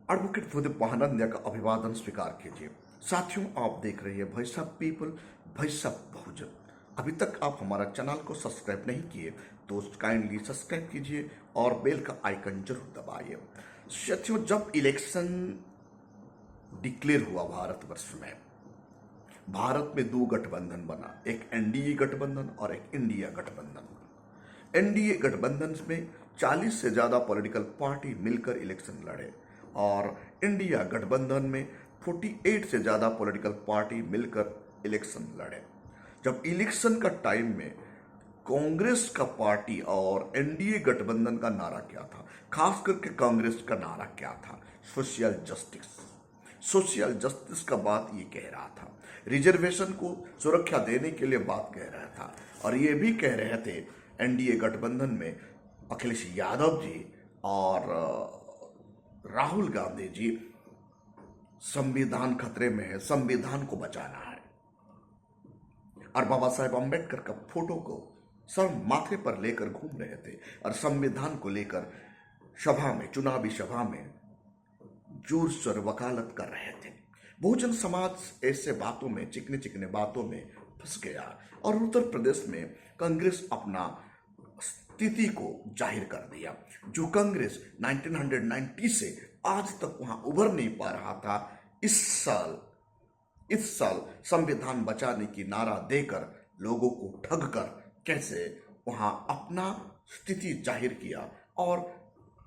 Advocate Bhudev Mahananda का अभिवादन स्वीकार कीजिए। साथियों, आप देख रहे हैं voice of people, voice of Bahujan. अभी तक आप हमारा चैनल को सब्सक्राइब नहीं किए तो काइंडली सब्सक्राइब कीजिए और बेल का आइकन जरूर दबाइए। साथियों, जब इलेक्शन डिक्लेयर हुआ भारतवर्ष में, भारत में दो गठबंधन बना, एक एनडीए गठबंधन और एक इंडिया गठबंधन। एनडीए गठबंधन में 40 से ज्यादा पॉलिटिकल पार्टी मिलकर इलेक्शन लड़े और इंडिया गठबंधन में 48 से ज्यादा पॉलिटिकल पार्टी मिलकर इलेक्शन लड़े। जब इलेक्शन का टाइम में कांग्रेस का पार्टी और एनडीए गठबंधन का नारा क्या था, खास करके कांग्रेस का नारा क्या था? Social justice. सोशल जस्टिस का बात ये कह रहा था, रिजर्वेशन को सुरक्षा देने के लिए बात कह रहा था और ये भी कह रहे थे एनडीए गठबंधन में अखिलेश यादव जी और राहुल गांधी जी, संविधान खतरे में है, संविधान को बचाना है। और बाबा साहेब अम्बेडकर का फोटो को सर माथे पर लेकर घूम रहे थे और संविधान को लेकर सभा में, चुनावी सभा में जोर शोर वकालत कर रहे थे। बहुजन समाज ऐसे बातों में, चिकने चिकने बातों में फंस गया और उत्तर प्रदेश में कांग्रेस अपना स्थिति को जाहिर कर दिया। जो कांग्रेस 1990 से आज तक वहां उभर नहीं पा रहा था, इस साल संविधान बचाने की नारा देकर, लोगों को ठग कर कैसे वहां अपना स्थिति जाहिर किया और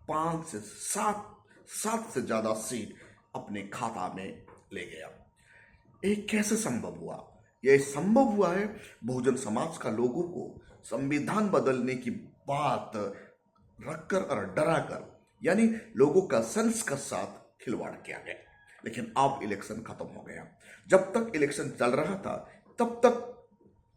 5 से 7 से ज्यादा सीट अपने खाता में ले गया। ये कैसे संभव हुआ? यह संभव हुआ है बहुजन समाज का लोगों को संविधान बदलने की बात रखकर और डराकर, यानी लोगों का सेंस के साथ खिलवाड़ किया गया। लेकिन अब इलेक्शन खत्म हो गया। जब तक इलेक्शन चल रहा था तब तक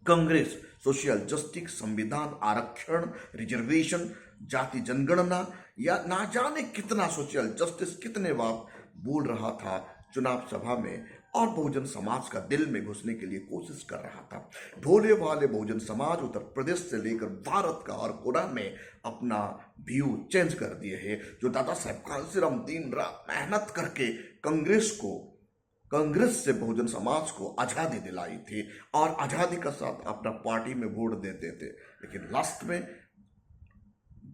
कांग्रेस सोशल जस्टिस, संविधान, आरक्षण, रिजर्वेशन, जाति जनगणना या ना जाने कितना सोशल जस्टिस, कितने बात बोल रहा था चुनाव सभा में और बहुजन समाज का दिल में घुसने के लिए कोशिश कर रहा था। भोले वाले बहुजन समाज उत्तर प्रदेश से लेकर भारत का हर कोना में अपना व्यू चेंज कर दिए है। जो दादा साहब कांसीराम दिन रात मेहनत करके कांग्रेस से बहुजन समाज को आजादी दिलाई थी और आजादी का साथ अपना पार्टी में वोट देते थे, लेकिन लास्ट में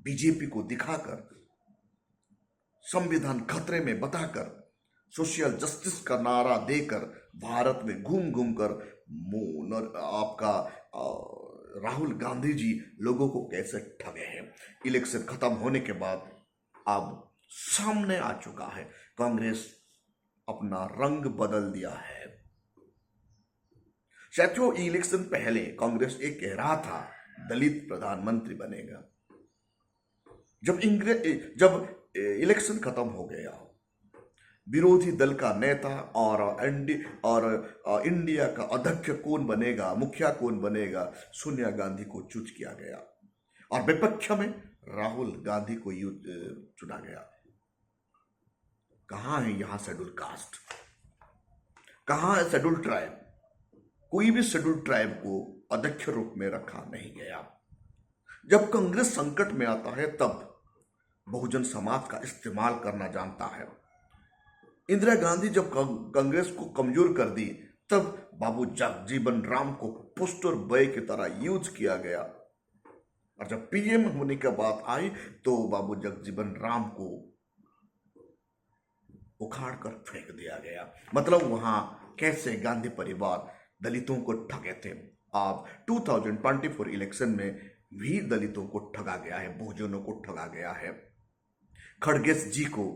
बीजेपी को दिखाकर, संविधान खतरे में बताकर, सोशल जस्टिस का नारा देकर भारत में घूम घूम कर आपका राहुल गांधी जी लोगों को कैसे ठगे हैं। इलेक्शन खत्म होने के बाद अब सामने आ चुका है, कांग्रेस अपना रंग बदल दिया है। साथियों, इलेक्शन पहले कांग्रेस एक कह रहा था दलित प्रधानमंत्री बनेगा। जब इलेक्शन खत्म हो गया, विरोधी दल का नेता और इंडिया का अध्यक्ष कौन बनेगा, मुखिया कौन बनेगा, सोनिया गांधी को चूज किया गया और विपक्ष में राहुल गांधी को चुना गया। कहां है यहां शेड्यूल कास्ट? कहां है शेड्यूल ट्राइब? कोई भी शेड्यूल ट्राइब को अध्यक्ष रूप में रखा नहीं गया। जब कांग्रेस संकट में आता है तब बहुजन समाज का इस्तेमाल करना जानता है। इंदिरा गांधी जब कांग्रेस को कमजोर कर दी तब बाबू जगजीवन राम को पोस्टर बॉय की तरह यूज किया गया और जब पीएम होने की बात आई तो बाबू जगजीवन राम को उखाड़ कर फेंक दिया गया। मतलब वहां कैसे गांधी परिवार दलितों को ठगे थे। अब 2024 इलेक्शन में भी दलितों को ठगा गया है, बहुजनों को ठगा गया है। खड़गेश जी को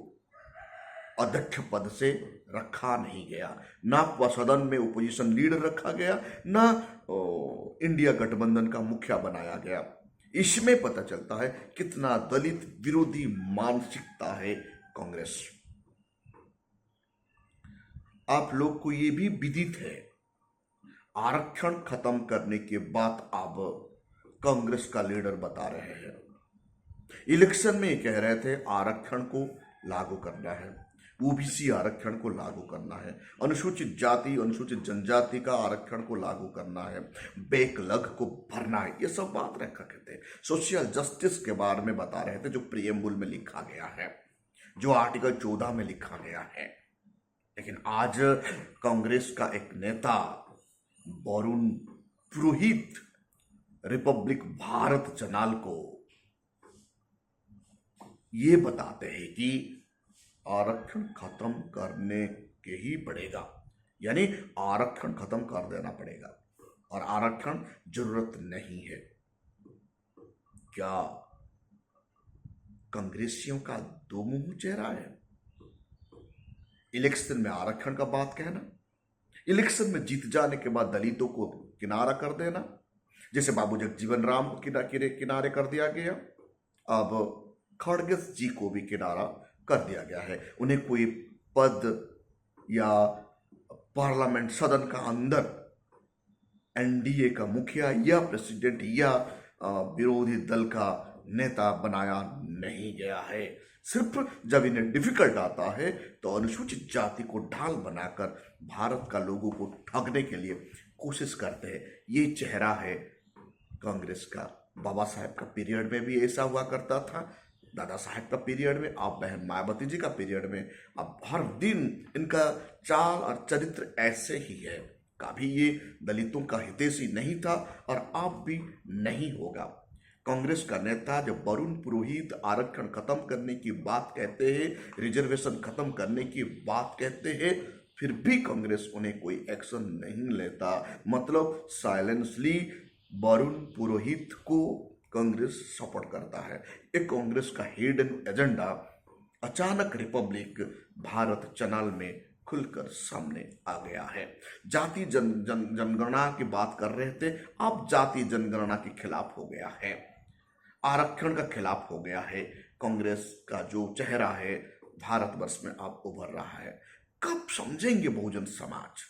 अध्यक्ष पद से रखा नहीं गया, ना सदन में ओपोजिशन लीडर रखा गया, ना इंडिया गठबंधन का मुखिया बनाया गया। इसमें पता चलता है कितना दलित विरोधी मानसिकता है कांग्रेस। आप लोग को ये भी विदित है, आरक्षण खत्म करने के बाद अब कांग्रेस का लीडर बता रहे हैं, इलेक्शन में ये कह रहे थे आरक्षण को लागू करना है, ओबीसी आरक्षण को लागू करना है, अनुसूचित जाति अनुसूचित जनजाति का आरक्षण को लागू करना है, बैकलॉग को भरना है, ये सब बात रखा करते। सोशल जस्टिस के बारे में बता रहे थे जो प्रीएम्बुल में लिखा गया है। जो आर्टिकल 14 में लिखा गया है। लेकिन आज कांग्रेस का एक नेता वरुण पुरोहित रिपब्लिक भारत चैनल को ये बताते हैं कि आरक्षण खत्म करने के ही पड़ेगा, यानी आरक्षण खत्म कर देना पड़ेगा और आरक्षण जरूरत नहीं है। क्या कांग्रेसियों का दो मुंह चेहरा है? इलेक्शन में आरक्षण का बात कहना, इलेक्शन में जीत जाने के बाद दलितों को किनारा कर देना, जैसे बाबू जगजीवन राम को किनारे कर दिया गया, अब खड़गे जी को भी किनारा कर दिया गया है। उन्हें कोई पद या पार्लियामेंट सदन का अंदर एनडीए का मुखिया या प्रेसिडेंट या विरोधी दल का नेता बनाया नहीं गया है। सिर्फ जब इन्हें डिफिकल्ट आता है तो अनुसूचित जाति को ढाल बनाकर भारत का लोगों को ठगने के लिए कोशिश करते हैं। ये चेहरा है कांग्रेस का। बाबा साहेब का पीरियड में भी ऐसा हुआ करता था, दादा साहेब का पीरियड में, आप बहन मायावती जी का पीरियड में, अब हर दिन इनका चाल और चरित्र ऐसे ही है। कभी ये दलितों का हितैषी नहीं था और अब भी नहीं होगा। कांग्रेस का नेता जब वरुण पुरोहित आरक्षण खत्म करने की बात कहते हैं, रिजर्वेशन खत्म करने की बात कहते हैं, फिर भी कांग्रेस उन्हें कोई एक्शन नहीं लेता। मतलब साइलेंसली वरुण पुरोहित को कांग्रेस सपोर्ट करता है। एक कांग्रेस का हिडन एजेंडा अचानक रिपब्लिक भारत चैनल में खुलकर सामने आ गया है। जाति जनगणना की बात कर रहे थे, अब जाति जनगणना के खिलाफ हो गया है, आरक्षण का खिलाफ हो गया है। कांग्रेस का जो चेहरा है भारतवर्ष में अब उभर रहा है। कब समझेंगे बहुजन समाज?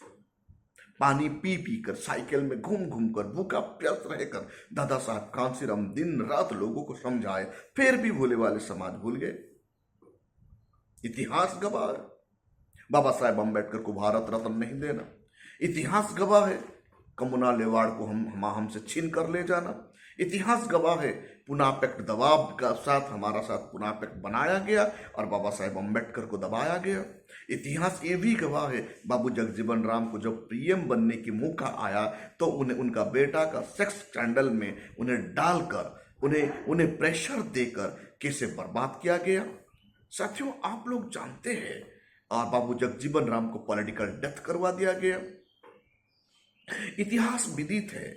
पानी पी पी कर, साइकिल में घूम घूम कर, भूखा प्यास रहकर दादा साहब कांसीराम दिन रात लोगों को समझाए, फिर भी भोले वाले समाज भूल गए। इतिहास गवाह है बाबा साहेब अम्बेडकर को भारत रत्न नहीं देना, इतिहास गवाह है कमुना लेवाड़ को हमसे छीन कर ले जाना, इतिहास गवाह है पुना पैक्ट दबाव का साथ हमारा साथ पुना पैक्ट बनाया गया और बाबा साहेब अम्बेडकर को दबाया गया। इतिहास ये भी गवाह है बाबू जगजीवन राम को जब पीएम बनने की मौका आया तो उन्हें उनका बेटा का सेक्स स्कैंडल में उन्हें डालकर उन्हें प्रेशर देकर कैसे बर्बाद किया गया। साथियों, आप लोग जानते हैं, और बाबू जगजीवन राम को पॉलिटिकल डेथ करवा दिया गया। इतिहास विदित है,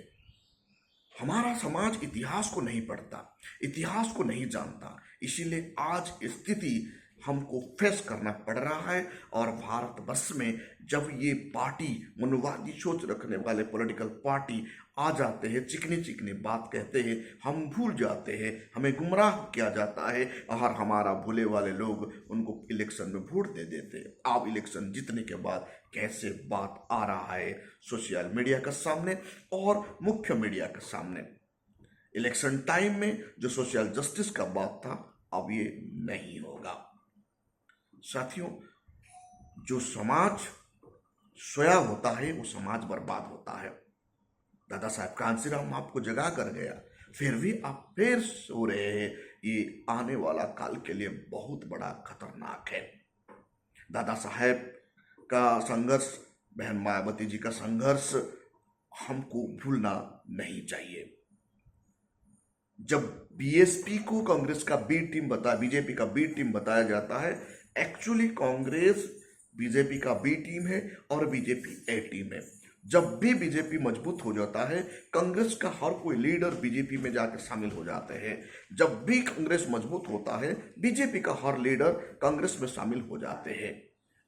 हमारा समाज इतिहास को नहीं पढ़ता, इतिहास को नहीं जानता, इसीलिए आज स्थिति हमको फेस करना पड़ रहा है। और भारतवर्ष में जब ये पार्टी, मनोवादी सोच रखने वाले पॉलिटिकल पार्टी आ जाते हैं, चिकनी चिकनी बात कहते हैं, हम भूल जाते हैं, हमें गुमराह किया जाता है और हमारा भूले वाले लोग उनको इलेक्शन में वोट दे देते हैं। अब इलेक्शन जीतने के बाद कैसे बात आ रहा है सोशल मीडिया के सामने और मुख्य मीडिया के सामने। इलेक्शन टाइम में जो सोशल जस्टिस का बात था, अब ये नहीं होगा। साथियों, जो समाज सोया होता है वो समाज बर्बाद होता है। दादा साहब कांसीराम आपको जगा कर गया, फिर भी आप फिर सो रहे हैं। ये आने वाला काल के लिए बहुत बड़ा खतरनाक है। दादा साहब का संघर्ष, बहन मायावती जी का संघर्ष हमको भूलना नहीं चाहिए। जब बीएसपी को कांग्रेस का बी टीम बीजेपी का बी टीम बताया जाता है, एक्चुअली कांग्रेस बीजेपी का बी टीम है और बीजेपी ए टीम है। जब भी बीजेपी मजबूत हो जाता है, कांग्रेस का हर कोई लीडर बीजेपी में जाकर शामिल हो जाते हैं। जब भी कांग्रेस मजबूत होता है, बीजेपी का हर लीडर कांग्रेस में शामिल हो जाते हैं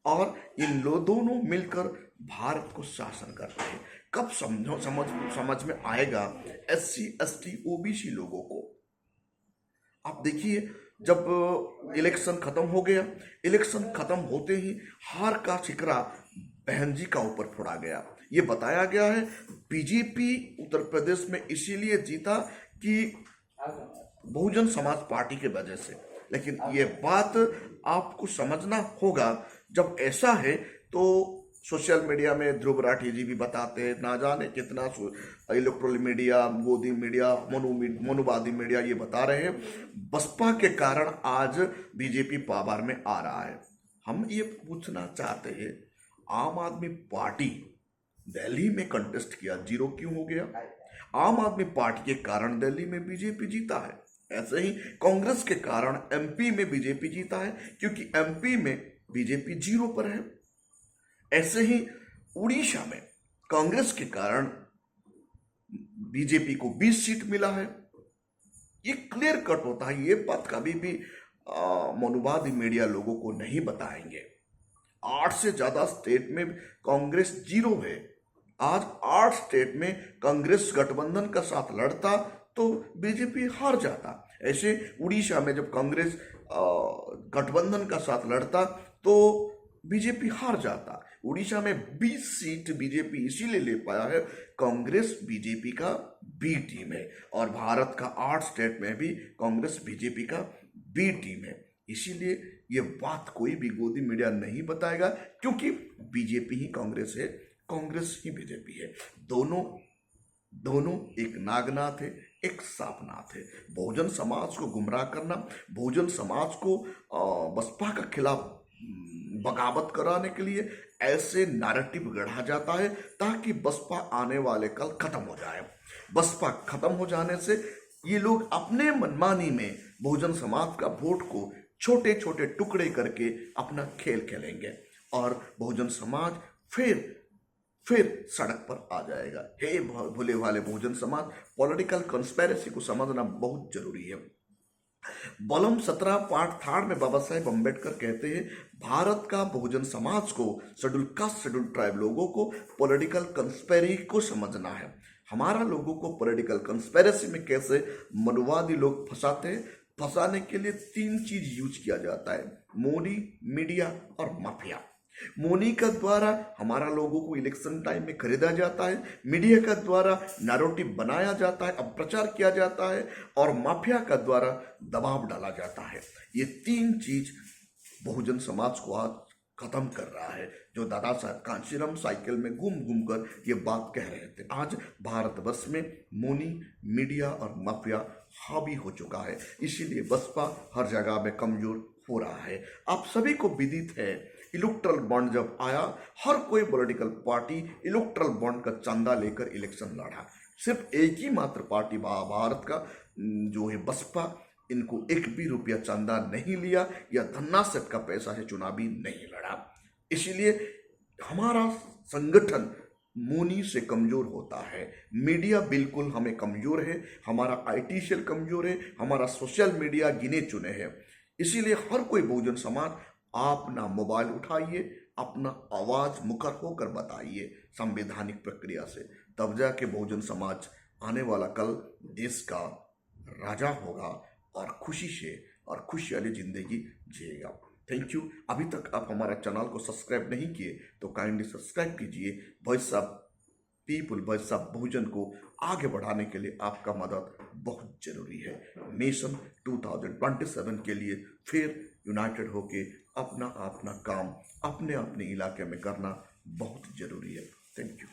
और इन दोनों मिलकर भारत को शासन करते हैं। कब समझ में आएगा SC ST OBC लोगों को? आप देखिए, जब इलेक्शन खत्म हो गया, इलेक्शन खत्म होते ही हार का ठिकरा बहन जी का ऊपर फोड़ा गया। ये बताया गया है बीजेपी उत्तर प्रदेश में इसीलिए जीता कि बहुजन समाज पार्टी के वजह से। लेकिन ये बात आपको समझना होगा, जब ऐसा है तो सोशल मीडिया में ध्रुव राठी जी भी बताते हैं, ना जाने कितना इलेक्ट्रॉनिक मीडिया, गोदी मीडिया, मनुवादी मीडिया ये बता रहे हैं बसपा के कारण आज बीजेपी पावर में आ रहा है। हम ये पूछना चाहते हैं, आम आदमी पार्टी दिल्ली में कंटेस्ट किया, 0 क्यों हो गया? आम आदमी पार्टी के कारण दिल्ली में बीजेपी जीता है। ऐसे ही कांग्रेस के कारण एमपी में बीजेपी जीता है, क्योंकि एमपी में बीजेपी 0 पर है। ऐसे ही उड़ीसा में कांग्रेस के कारण बीजेपी को 20 सीट मिला है। ये क्लियर कट होता है। ये बात कभी भी मनुवादी मीडिया लोगों को नहीं बताएंगे। 8 से ज्यादा स्टेट में कांग्रेस 0 है। आज 8 स्टेट में कांग्रेस गठबंधन का साथ लड़ता तो बीजेपी हार जाता। ऐसे उड़ीसा में जब कांग्रेस गठबंधन का साथ लड़ता तो बीजेपी हार जाता। उड़ीसा में 20 सीट बीजेपी इसीलिए ले पाया है, कांग्रेस बीजेपी का बी टीम है। और भारत का 8 स्टेट में भी कांग्रेस बीजेपी का बी टीम है। इसीलिए ये बात कोई भी गोदी मीडिया नहीं बताएगा, क्योंकि बीजेपी ही कांग्रेस है, कांग्रेस ही बीजेपी है। दोनों एक नागनाथ है, एक सांपनाथ है। बहुजन समाज को गुमराह करना, बहुजन समाज को बसपा के खिलाफ बगावत कराने के लिए ऐसे नैरेटिव गढ़ा जाता है ताकि बसपा आने वाले कल खत्म हो जाए। बसपा खत्म हो जाने से ये लोग अपने मनमानी में बहुजन समाज का वोट को छोटे छोटे टुकड़े करके अपना खेल खेलेंगे और बहुजन समाज फिर सड़क पर आ जाएगा। हे भोले वाले बहुजन समाज, पॉलिटिकल कंस्पिरेसी को समझना बहुत जरूरी है। वॉल्यूम 17 पार्ट 3 में बाबा साहेब अम्बेडकर कहते हैं, भारत का बहुजन समाज को, शेड्यूल कास्ट शेड्यूल ट्राइब लोगों को पॉलिटिकल कंस्पिरेसी को समझना है। हमारा लोगों को पॉलिटिकल कंस्पिरेसी में कैसे मनुवादी लोग फंसाते हैं। फंसाने के लिए 3 चीज यूज किया जाता है, मोदी, मीडिया और माफिया। मोदी का द्वारा हमारा लोगों को इलेक्शन टाइम में खरीदा जाता है, मीडिया का द्वारा नैरेटिव बनाया जाता है, अपप्रचार किया जाता है, और माफिया का द्वारा दबाव डाला जाता है। ये 3 चीज बहुजन समाज को आज खत्म कर रहा है। जो दादा साहब कांशीराम साइकिल में घूम घूम कर ये बात कह रहे थे, आज भारतवर्ष में मोदी, मीडिया और माफिया हावी हो चुका है। इसीलिए बसपा हर जगह में कमजोर हो रहा है। आप सभी को विदित है, इलेक्ट्रल बॉन्ड जब आया, हर कोई पॉलिटिकल पार्टी इलेक्ट्रल बॉन्ड का चंदा लेकर इलेक्शन लड़ा। सिर्फ एक ही मात्र पार्टी भारत का जो है बसपा, इनको 1 भी रुपया चंदा नहीं लिया या धन्ना सेट का पैसा से चुनावी नहीं लड़ा। इसीलिए हमारा संगठन मोदी से कमजोर होता है। मीडिया बिल्कुल हमें कमजोर है, हमारा IT सेल कमजोर है, हमारा सोशल मीडिया गिने चुने हैं। इसीलिए हर कोई बहुजन समाज अपना मोबाइल उठाइए, अपना आवाज मुखर होकर बताइए संवैधानिक प्रक्रिया से, तब जाके बहुजन समाज आने वाला कल देश का राजा होगा और खुशी से और खुशी वाली जिंदगी जिएगा। Thank you. अभी तक आप हमारा चैनल को सब्सक्राइब नहीं किए तो काइंडली सब्सक्राइब कीजिए। Voice of people, voice of Bahujan को आगे बढ़ाने के लिए आपका मदद बहुत जरूरी है। नेशन 2027 के लिए फिर यूनाइटेड होके अपना काम अपने अपने इलाके में करना बहुत जरूरी है। Thank you.